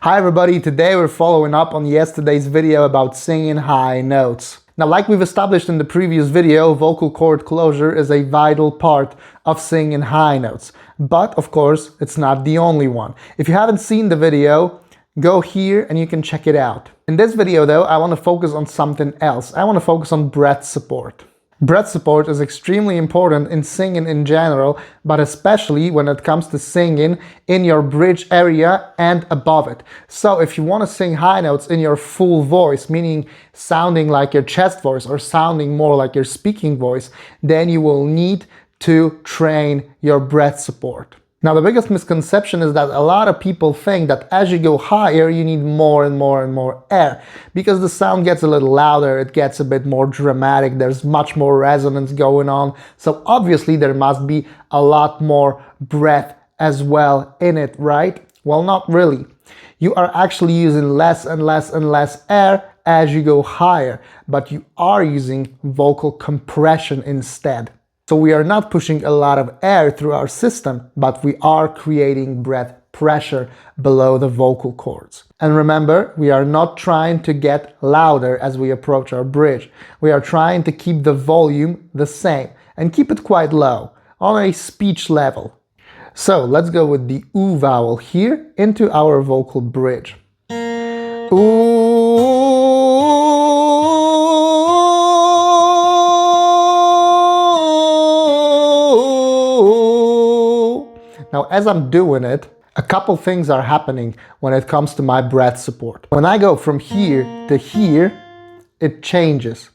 Hi everybody, today we're following up on yesterday's video about singing high notes. Now, like we've established in the previous video, vocal cord closure is a vital part of singing high notes. But of course, it's not the only one. If you haven't seen the video, go here and you can check it out. In this video though, I want to focus on something else. I want to focus on breath support. Breath support is extremely important in singing in general, but especially when it comes to singing in your bridge area and above it. So if you want to sing high notes in your full voice, meaning sounding like your chest voice or sounding more like your speaking voice, then you will need to train your breath support. Now, the biggest misconception is that a lot of people think that as you go higher, you need more and more and more air because the sound gets a little louder, it gets a bit more dramatic, there's much more resonance going on. So obviously there must be a lot more breath as well in it, right? Well, not really. You are actually using less and less and less air as you go higher, but you are using vocal compression instead. So we are not pushing a lot of air through our system, but we are creating breath pressure below the vocal cords. And remember, we are not trying to get louder as we approach our bridge. We are trying to keep the volume the same and keep it quite low, on a speech level. So let's go with the oo vowel here into our vocal bridge. Ooh. Now, as I'm doing it, a couple things are happening when it comes to my breath support. When I go from here to here, it changes.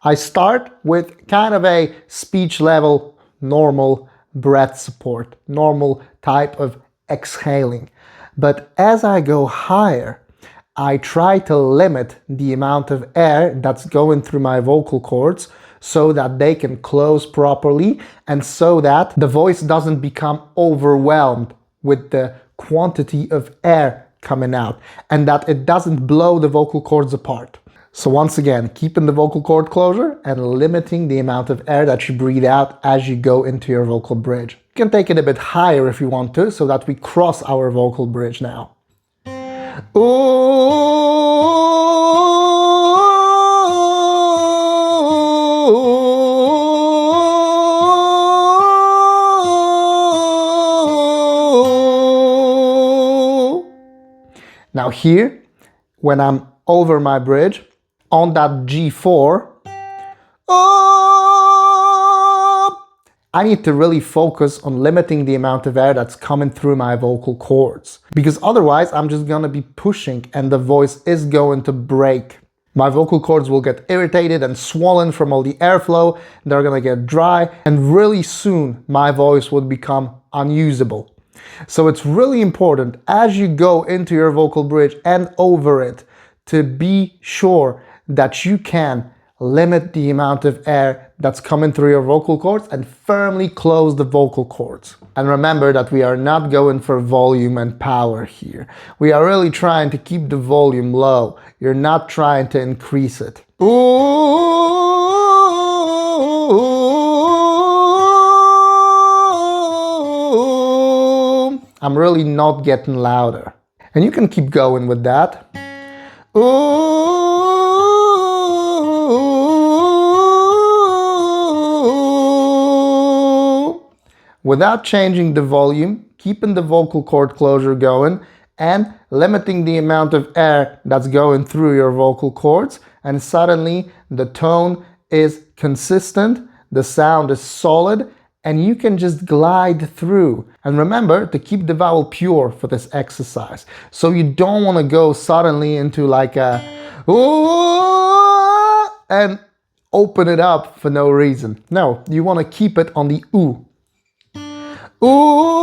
I start with kind of a speech level, normal breath support, normal type of exhaling. But as I go higher, I try to limit the amount of air that's going through my vocal cords so that they can close properly and so that the voice doesn't become overwhelmed with the quantity of air coming out and that it doesn't blow the vocal cords apart. So once again, keeping the vocal cord closure and limiting the amount of air that you breathe out as you go into your vocal bridge. You can take it a bit higher if you want to so that we cross our vocal bridge now. Ooh. Now here, when I'm over my bridge, on that G4, I need to really focus on limiting the amount of air that's coming through my vocal cords. Because otherwise, I'm just gonna be pushing and the voice is going to break. My vocal cords will get irritated and swollen from all the airflow, they're gonna get dry, and really soon my voice would become unusable. So it's really important as you go into your vocal bridge and over it to be sure that you can limit the amount of air that's coming through your vocal cords and firmly close the vocal cords. And remember that we are not going for volume and power here. We are really trying to keep the volume low. You're not trying to increase it. Ooh. I'm really not getting louder. And you can keep going with that. Ooh. Without changing the volume, keeping the vocal cord closure going and limiting the amount of air that's going through your vocal cords, and suddenly the tone is consistent, the sound is solid, and you can just glide through. And remember to keep the vowel pure for this exercise. So you don't want to go suddenly into like a ooh and open it up for no reason. No, you want to keep it on the ooh. Ooh.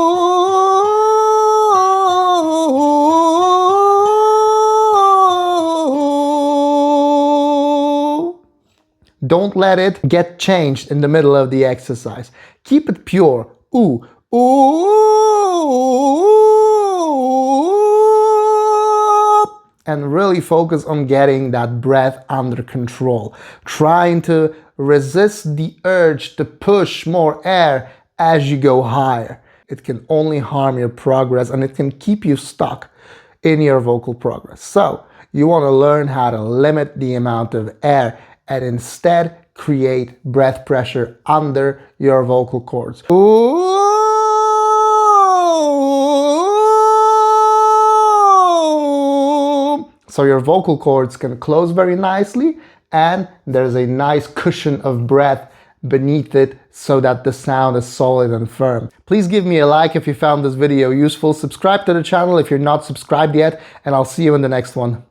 Don't let it get changed in the middle of the exercise. Keep it pure. Ooh, ooh. And really focus on getting that breath under control. Trying to resist the urge to push more air as you go higher. It can only harm your progress and it can keep you stuck. in your vocal progress. So you want to learn how to limit the amount of air and instead create breath pressure under your vocal cords. So your vocal cords can close very nicely and there's a nice cushion of breath beneath it so that the sound is solid and firm. Please give me a like if you found this video useful, subscribe to the channel if you're not subscribed yet, and I'll see you in the next one.